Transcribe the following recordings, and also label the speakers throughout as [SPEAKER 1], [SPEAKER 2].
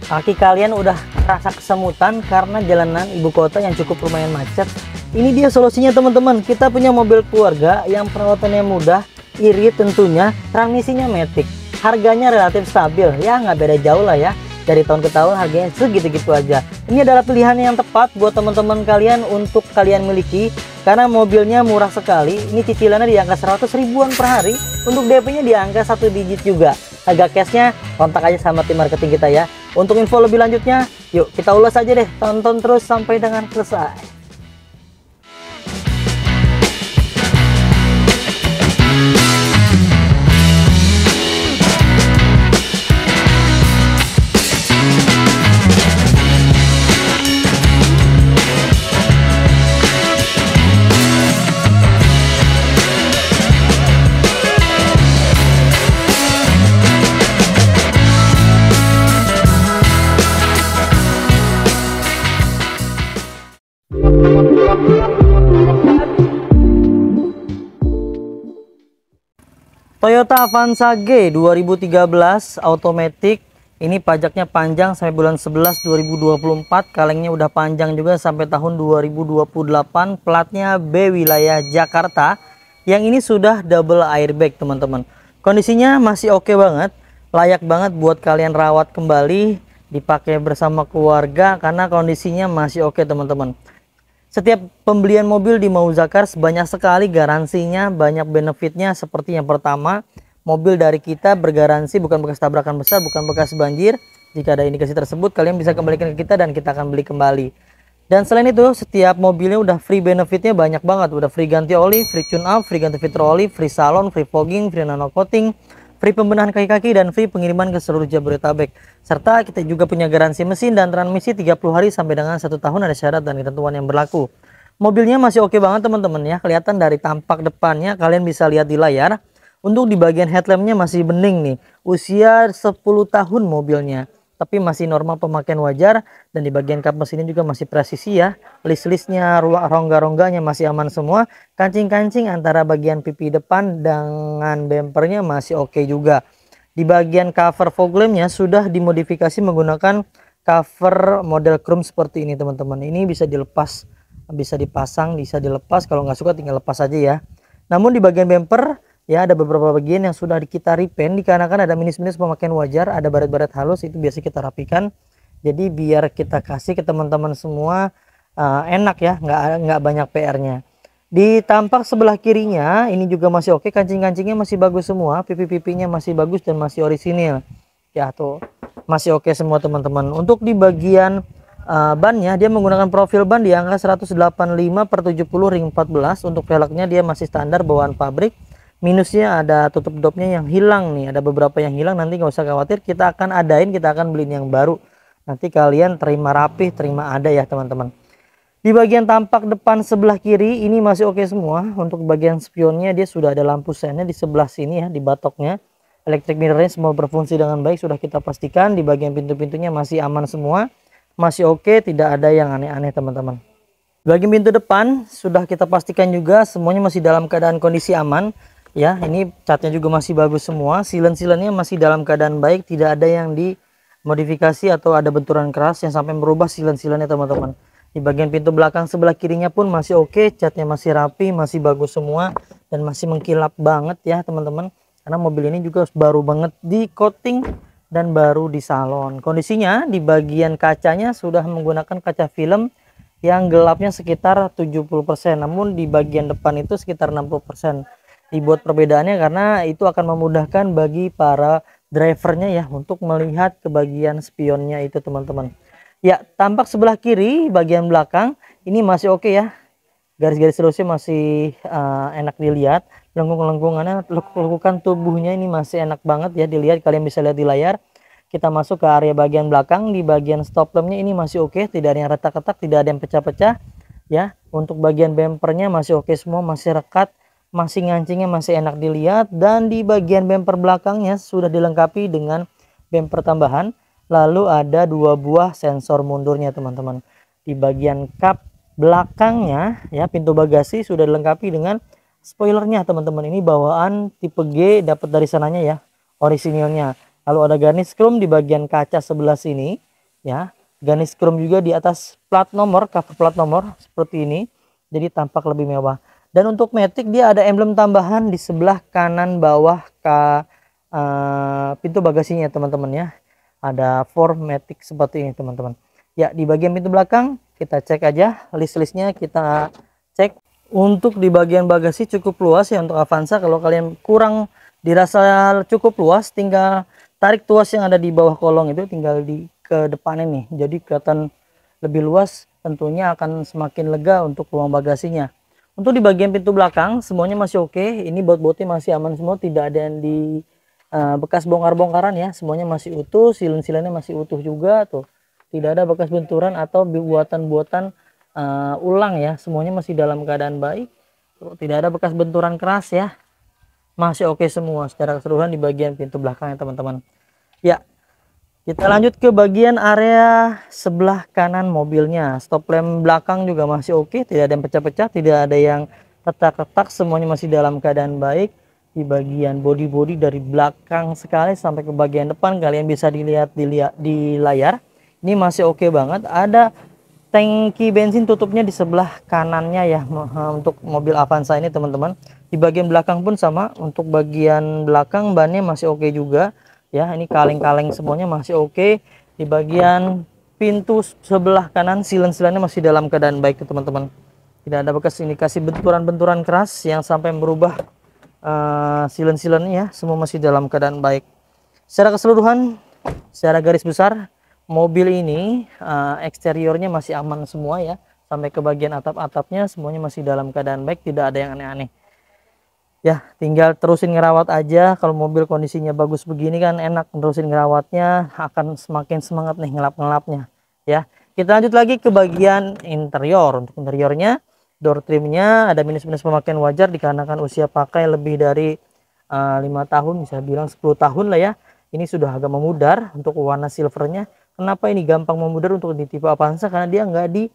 [SPEAKER 1] Kaki kalian udah rasa kesemutan karena jalanan ibu kota yang cukup lumayan macet. Ini dia solusinya teman-teman. Kita punya mobil keluarga yang perawatannya mudah, irit tentunya, transmisinya matic. Harganya relatif stabil, ya nggak beda jauh lah ya. Dari tahun ke tahun harganya segitu-gitu aja. Ini adalah pilihan yang tepat buat teman-teman kalian untuk kalian miliki. Karena mobilnya murah sekali. Ini cicilannya di angka 100 ribuan per hari. Untuk DP-nya di angka 1 digit juga. Harga cashnya kontak aja sama tim marketing kita ya. Untuk info lebih lanjutnya, yuk kita ulas aja deh. Tonton terus sampai dengan selesai. Toyota Avanza G 2013 automatic. Ini pajaknya panjang sampai bulan 11 2024. Kalengnya udah panjang juga sampai tahun 2028. Platnya B wilayah Jakarta. Yang ini sudah double airbag teman-teman. Kondisinya masih oke banget. Layak banget buat kalian rawat kembali, dipakai bersama keluarga karena kondisinya masih oke teman-teman. Setiap pembelian mobil di Mauzakars banyak sekali garansinya, banyak benefitnya. Seperti yang pertama, mobil dari kita bergaransi bukan bekas tabrakan besar, bukan bekas banjir. Jika ada indikasi tersebut, kalian bisa kembalikan ke kita dan kita akan beli kembali. Dan selain itu, setiap mobilnya udah free benefitnya banyak banget. Udah free ganti oli, free tune up, free ganti fitur oli, free salon, free fogging, free nano coating, free pembenahan kaki-kaki, dan free pengiriman ke seluruh Jabodetabek. Serta kita juga punya garansi mesin dan transmisi 30 hari sampai dengan 1 tahun, ada syarat dan ketentuan yang berlaku. Mobilnya masih oke banget teman-teman ya. Kelihatan dari tampak depannya, kalian bisa lihat di layar. Untuk di bagian headlampnya masih bening nih. Usia 10 tahun mobilnya, tapi masih normal pemakaian wajar. Dan di bagian kap mesinnya juga masih presisi ya. List-listnya, rongga-rongganya masih aman semua. Kancing-kancing antara bagian pipi depan dengan bempernya masih oke juga. Di bagian cover fog lampnya sudah dimodifikasi menggunakan cover model chrome seperti ini teman-teman. Ini bisa dilepas, bisa dipasang, bisa dilepas. Kalau nggak suka tinggal lepas aja ya. Namun di bagian bumper ya ada beberapa bagian yang sudah kita repaint dikarenakan ada minus-minus pemakaian wajar, ada baret-baret halus, itu biasa kita rapikan. Jadi biar kita kasih ke teman-teman semua enak ya, nggak banyak PR-nya. Di tampak sebelah kirinya ini juga masih oke, kancing-kancingnya masih bagus semua, pipi-pipinya masih bagus dan masih orisinil. Ya tuh, masih oke semua teman-teman. Untuk di bagian bannya dia menggunakan profil ban di angka 185/70 ring 14. Untuk velgnya dia masih standar bawaan pabrik. Minusnya ada tutup dopnya yang hilang nih, ada beberapa yang hilang, nanti nggak usah khawatir, kita akan adain, kita akan beliin yang baru. Nanti kalian terima rapih, terima ada ya teman-teman. Di bagian tampak depan sebelah kiri ini masih oke semua. Untuk bagian spionnya dia sudah ada lampu sennya di sebelah sini ya, di batoknya. Electric mirrornya semua berfungsi dengan baik, sudah kita pastikan. Di bagian pintu-pintunya masih aman semua, masih oke, tidak ada yang aneh-aneh teman-teman. Bagian pintu depan sudah kita pastikan juga semuanya masih dalam keadaan kondisi aman. Ya, ini catnya juga masih bagus semua. Silen-silennya masih dalam keadaan baik, tidak ada yang dimodifikasi atau ada benturan keras yang sampai merubah silen-silennya teman-teman. Di bagian pintu belakang sebelah kirinya pun masih oke, catnya masih rapi, masih bagus semua dan masih mengkilap banget ya teman-teman. Karena mobil ini juga baru banget di coating dan baru di salon. Kondisinya di bagian kacanya sudah menggunakan kaca film yang gelapnya sekitar 70%, namun di bagian depan itu sekitar 60%. Dibuat perbedaannya karena itu akan memudahkan bagi para drivernya ya untuk melihat ke bagian spionnya itu teman-teman. Ya, tampak sebelah kiri bagian belakang ini masih oke ya. Garis-garis lulusnya masih enak dilihat. Lengkung-lengkungannya, lekukan tubuhnya ini masih enak banget ya dilihat. Kalian bisa lihat di layar. Kita masuk ke area bagian belakang. Di bagian stop lampnya ini masih oke, tidak ada yang retak-retak, tidak ada yang pecah-pecah ya. Untuk bagian bempernya masih oke semua, masih rekat. Masih ngancingnya masih enak dilihat. Dan di bagian bumper belakangnya sudah dilengkapi dengan bumper tambahan. Lalu ada 2 buah sensor mundurnya teman-teman. Di bagian kap belakangnya ya, pintu bagasi sudah dilengkapi dengan spoilernya teman-teman. Ini bawaan tipe G, dapat dari sananya ya, orisinilnya. Lalu ada garnish chrome di bagian kaca sebelah sini. ya. Garis chrome juga di atas plat nomor, cover plat nomor seperti ini, jadi tampak lebih mewah. Dan untuk matic dia ada emblem tambahan di sebelah kanan bawah pintu bagasinya teman-teman ya. Ada matic seperti ini teman-teman ya. Di bagian pintu belakang kita cek aja list-listnya, kita cek. Untuk di bagian bagasi cukup luas ya untuk Avanza. Kalau kalian kurang dirasa cukup luas, tinggal tarik tuas yang ada di bawah kolong itu, tinggal di ke depan ini, jadi kelihatan lebih luas, tentunya akan semakin lega untuk ruang bagasinya. Untuk di bagian pintu belakang semuanya masih oke, ini baut-bautnya masih aman semua, tidak ada yang di bekas bongkar-bongkaran ya, semuanya masih utuh, silen-silennya masih utuh juga tuh, tidak ada bekas benturan atau buatan-buatan ulang ya, semuanya masih dalam keadaan baik, tidak ada bekas benturan keras ya, masih oke semua secara keseluruhan di bagian pintu belakang ya teman-teman ya. Kita lanjut ke bagian area sebelah kanan mobilnya. Stop lamp belakang juga masih oke, tidak ada yang pecah-pecah, tidak ada yang retak-retak, semuanya masih dalam keadaan baik. Di bagian bodi-bodi dari belakang sekali sampai ke bagian depan, kalian bisa dilihat di layar, ini masih oke banget. Ada tangki bensin tutupnya di sebelah kanannya ya untuk mobil Avanza ini teman-teman. Di bagian belakang pun sama, untuk bagian belakang bannya masih oke juga ya, ini kaleng-kaleng semuanya masih oke. Di bagian pintu sebelah kanan silen-silennya masih dalam keadaan baik teman-teman, tidak ada bekas indikasi benturan-benturan keras yang sampai merubah silen-silennya ya, semua masih dalam keadaan baik. Secara keseluruhan, secara garis besar mobil ini eksteriornya masih aman semua ya, sampai ke bagian atap-atapnya semuanya masih dalam keadaan baik, tidak ada yang aneh-aneh ya. Tinggal terusin ngerawat aja. Kalau mobil kondisinya bagus begini kan enak, terusin ngerawatnya akan semakin semangat nih ngelap-ngelapnya ya. Kita lanjut lagi ke bagian interior. Untuk interiornya, door trimnya ada minus-minus pemakaian wajar dikarenakan usia pakai lebih dari 5 tahun, bisa bilang 10 tahun lah ya. Ini sudah agak memudar untuk warna silvernya. Kenapa ini gampang memudar untuk di tipe Avanza? Karena dia nggak di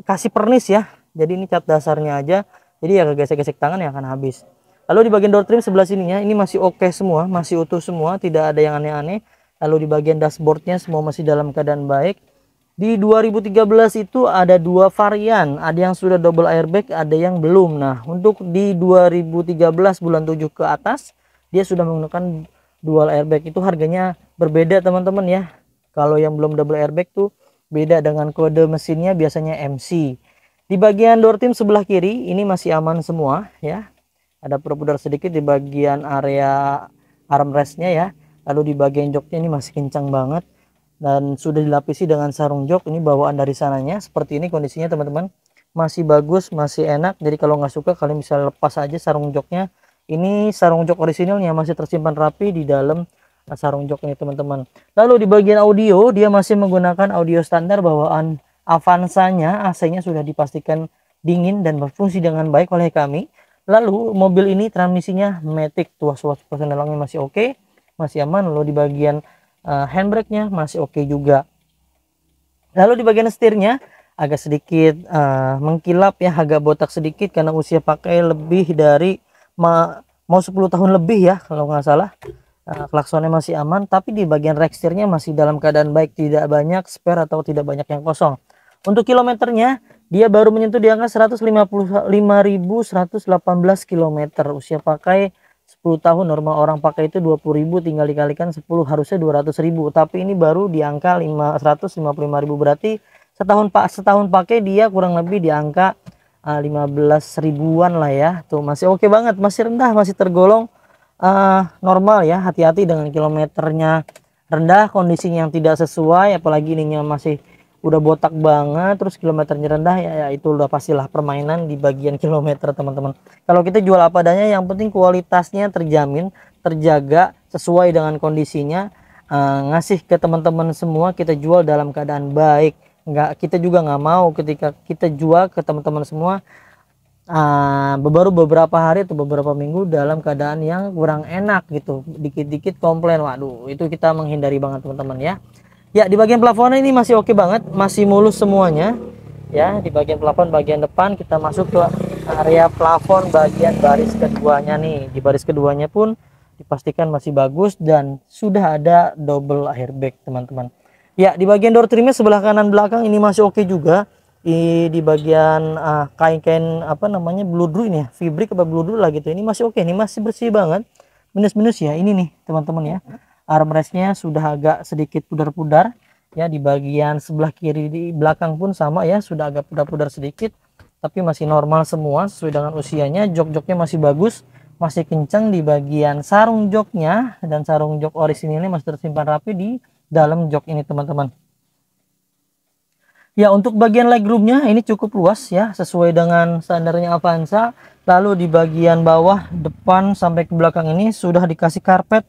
[SPEAKER 1] kasih pernis ya, jadi ini cat dasarnya aja, jadi ya gesek-gesek tangan ya akan habis. Lalu di bagian door trim sebelah sininya ini masih oke semua, masih utuh semua, tidak ada yang aneh-aneh. Lalu di bagian dashboardnya semua masih dalam keadaan baik. Di 2013 itu ada dua varian, ada yang sudah double airbag, ada yang belum. Nah untuk di 2013 bulan 7 ke atas dia sudah menggunakan dual airbag, itu harganya berbeda teman-teman ya. Kalau yang belum double airbag tuh beda dengan kode mesinnya, biasanya MC. Di bagian door trim sebelah kiri ini masih aman semua ya, ada pudar sedikit di bagian area armrestnya ya. Lalu di bagian joknya ini masih kencang banget dan sudah dilapisi dengan sarung jok, ini bawaan dari sananya. Seperti ini kondisinya teman-teman, masih bagus, masih enak. Jadi kalau nggak suka kalian bisa lepas aja sarung joknya. Ini sarung jok orisinilnya masih tersimpan rapi di dalam sarung jok ini teman-teman. Lalu di bagian audio dia masih menggunakan audio standar bawaan Avanza-nya, AC-nya sudah dipastikan dingin dan berfungsi dengan baik oleh kami. Lalu mobil ini transmisinya matic, tuas-tuas persendalangnya masih oke, masih aman. Lalu di bagian handbrake-nya masih oke juga. Lalu di bagian setirnya agak sedikit mengkilap ya, agak botak sedikit karena usia pakai lebih dari mau 10 tahun lebih ya kalau nggak salah. Klaksonnya masih aman, tapi di bagian rekstirnya masih dalam keadaan baik, tidak banyak spare atau tidak banyak yang kosong. Untuk kilometernya dia baru menyentuh di angka 155.118 km, usia pakai 10 tahun. Normal orang pakai itu 20.000, tinggal dikalikan 10 harusnya 200.000, tapi ini baru di angka 155.000, berarti setahun pakai dia kurang lebih di angka 15 ribuan lah ya. Tuh masih oke banget, masih rendah, masih tergolong normal ya. Hati-hati dengan kilometernya rendah, kondisinya yang tidak sesuai, apalagi ininya masih udah botak banget terus kilometernya rendah ya, itu udah pastilah permainan di bagian kilometer teman-teman. Kalau kita jual apa adanya, yang penting kualitasnya terjamin, terjaga sesuai dengan kondisinya, ngasih ke teman-teman semua, kita jual dalam keadaan baik. Kita juga nggak mau ketika kita jual ke teman-teman semua baru beberapa hari atau beberapa minggu dalam keadaan yang kurang enak gitu, dikit-dikit komplain, waduh itu kita menghindari banget teman-teman ya. Ya di bagian plafonnya ini masih oke banget, masih mulus semuanya ya. Di bagian plafon bagian depan kita masuk ke area plafon bagian baris keduanya nih. Di baris keduanya pun dipastikan masih bagus dan sudah ada double airbag teman-teman. Ya, di bagian door trimnya sebelah kanan belakang ini masih oke juga. Di bagian kain-kain apa namanya, bludru ini ya, fabric apa bludru lah gitu. Ini masih oke, ini masih bersih banget. Minus-minus ya ini nih teman-teman ya. Armrestnya sudah agak sedikit pudar-pudar ya. Di bagian sebelah kiri di belakang pun sama ya, sudah agak pudar-pudar sedikit. Tapi masih normal semua sesuai dengan usianya. Jok-joknya masih bagus, masih kencang di bagian sarung joknya, dan sarung jok orisinilnya masih tersimpan rapi di dalam jok ini teman-teman. Ya, untuk bagian legroomnya ini cukup luas ya, sesuai dengan standarnya Avanza. Lalu di bagian bawah depan sampai ke belakang ini sudah dikasih karpet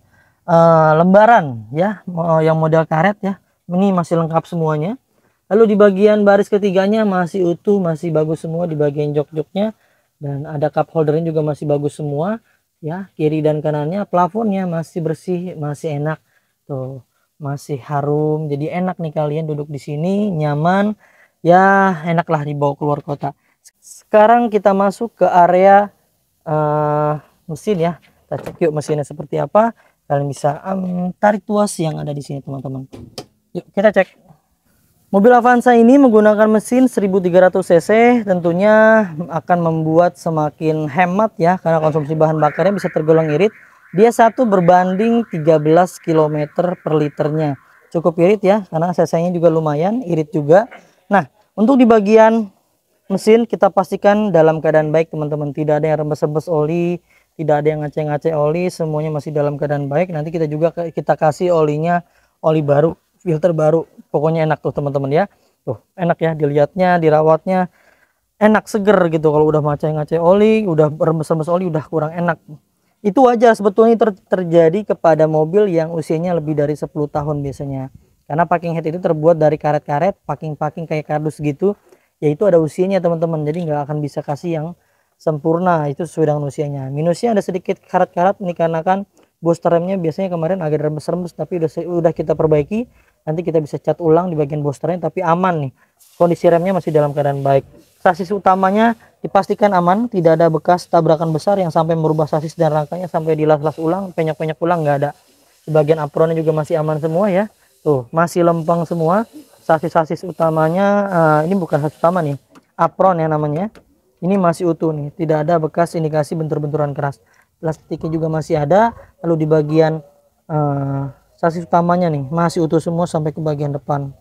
[SPEAKER 1] lembaran ya, yang model karet ya. Ini masih lengkap semuanya. Lalu di bagian baris ketiganya masih utuh, masih bagus semua di bagian jok-joknya, dan ada cup holdernya juga masih bagus semua ya. Kiri dan kanannya, plafonnya masih bersih, masih enak tuh, masih harum. Jadi enak nih kalian duduk di sini, nyaman ya, enaklah dibawa keluar kota. Sekarang kita masuk ke area mesin ya. Kita cek yuk mesinnya seperti apa. Kalian bisa tarik tuas yang ada di sini teman-teman. Yuk kita cek. Mobil Avanza ini menggunakan mesin 1300 cc, tentunya akan membuat semakin hemat ya, karena konsumsi bahan bakarnya bisa tergolong irit. Dia 1 berbanding 13 km per liternya. Cukup irit ya, karena cc-nya juga lumayan, irit juga. Nah, untuk di bagian mesin kita pastikan dalam keadaan baik teman-teman. Tidak ada yang rembes-rembes oli, tidak ada yang ngaceng-ngaceng oli, semuanya masih dalam keadaan baik. Nanti kita juga kasih olinya, oli baru, filter baru. Pokoknya enak tuh teman-teman ya. Tuh enak ya dilihatnya, dirawatnya enak, seger gitu. Kalau udah ngaceng-ngaceng oli, udah rembes-rembes oli, udah kurang enak. Itu wajar sebetulnya terjadi kepada mobil yang usianya lebih dari 10 tahun biasanya. Karena packing head itu terbuat dari karet-karet, packing kayak kardus gitu. Yaitu ada usianya teman-teman. Jadi nggak akan bisa kasih yang sempurna, itu sesuai dengan usianya. Minusnya ada sedikit karat-karat ini karena kan booster remnya biasanya kemarin agak rembes-rembes, tapi udah kita perbaiki. Nanti kita bisa cat ulang di bagian boosternya, tapi aman nih. Kondisi remnya masih dalam keadaan baik. Sasis utamanya dipastikan aman, tidak ada bekas tabrakan besar yang sampai merubah sasis dan rangkanya sampai dilas-las ulang, penyok-penyok ulang, nggak ada. Di bagian apronnya juga masih aman semua ya. Tuh, masih lempeng semua. Sasis-sasis utamanya, ini bukan sasis utama nih, apron ya namanya. Ini masih utuh nih, tidak ada bekas indikasi bentur-benturan keras. Plastiknya juga masih ada. Lalu di bagian sasis utamanya nih masih utuh semua sampai ke bagian depan.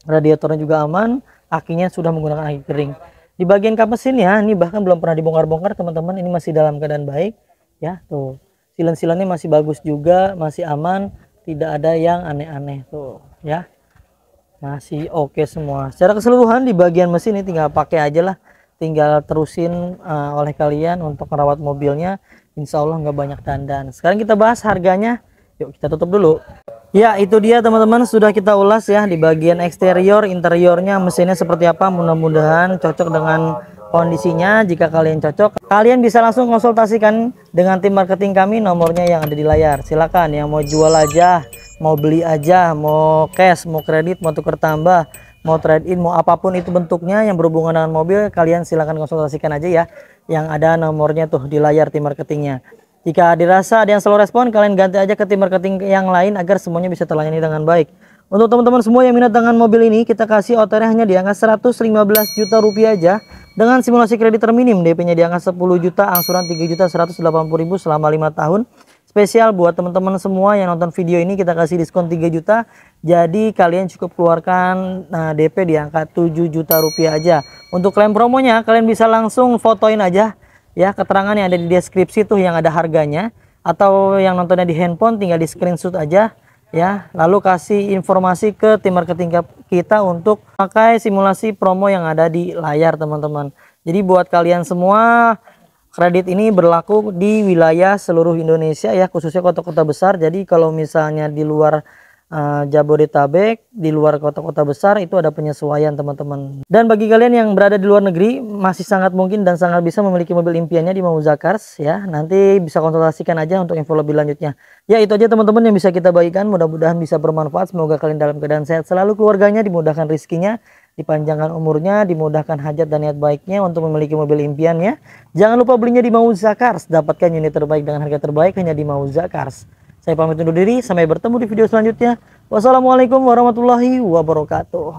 [SPEAKER 1] Radiatornya juga aman, akinya sudah menggunakan aki kering. Di bagian kap mesinnya ini bahkan belum pernah dibongkar-bongkar teman-teman, ini masih dalam keadaan baik ya. Tuh, silen-silennya masih bagus juga, masih aman, tidak ada yang aneh-aneh tuh ya. Masih oke semua. Secara keseluruhan di bagian mesin ini tinggal pakai aja lah, tinggal terusin oleh kalian untuk merawat mobilnya. Insya Allah nggak banyak dandan. Sekarang kita bahas harganya. Yuk kita tutup dulu. Ya, itu dia teman-teman, sudah kita ulas ya di bagian eksterior, interiornya, mesinnya seperti apa. Mudah-mudahan cocok dengan kondisinya. Jika kalian cocok, kalian bisa langsung konsultasikan dengan tim marketing kami, nomornya yang ada di layar. Silakan yang mau jual aja, mau beli aja, mau cash, mau kredit, mau tukar tambah, mau trade in, mau apapun itu bentuknya yang berhubungan dengan mobil, kalian silakan konsultasikan aja ya. Yang ada nomornya tuh di layar tim marketingnya. Jika dirasa ada yang slow respon, kalian ganti aja ke tim marketing yang lain agar semuanya bisa terlayani dengan baik. Untuk teman-teman semua yang minat dengan mobil ini, kita kasih OTR hanya di angka 115 juta rupiah aja. Dengan simulasi kredit terminim, DP-nya di angka 10 juta, angsuran 3.180.000 selama 5 tahun. Spesial buat teman-teman semua yang nonton video ini, kita kasih diskon 3 juta. Jadi kalian cukup keluarkan DP di angka 7 juta rupiah aja. Untuk klaim promonya, kalian bisa langsung fotoin aja ya keterangan yang ada di deskripsi tuh yang ada harganya, atau yang nontonnya di handphone tinggal di screenshot aja ya, lalu kasih informasi ke tim marketing kita untuk pakai simulasi promo yang ada di layar teman-teman. Jadi buat kalian semua, kredit ini berlaku di wilayah seluruh Indonesia ya, khususnya kota-kota besar. Jadi kalau misalnya di luar Jabodetabek, di luar kota-kota besar, itu ada penyesuaian teman-teman. Dan bagi kalian yang berada di luar negeri, masih sangat mungkin dan sangat bisa memiliki mobil impiannya di Mauza Cars ya. Nanti bisa konsultasikan aja untuk info lebih lanjutnya. Ya, itu aja teman-teman yang bisa kita bagikan, mudah-mudahan bisa bermanfaat. Semoga kalian dalam keadaan sehat selalu, keluarganya dimudahkan rezekinya, dipanjangkan umurnya, dimudahkan hajat dan niat baiknya untuk memiliki mobil impiannya. Jangan lupa belinya di Mauza Cars, dapatkan unit terbaik dengan harga terbaik hanya di Mauza Cars. Saya pamit undur diri, sampai bertemu di video selanjutnya. Wassalamualaikum warahmatullahi wabarakatuh.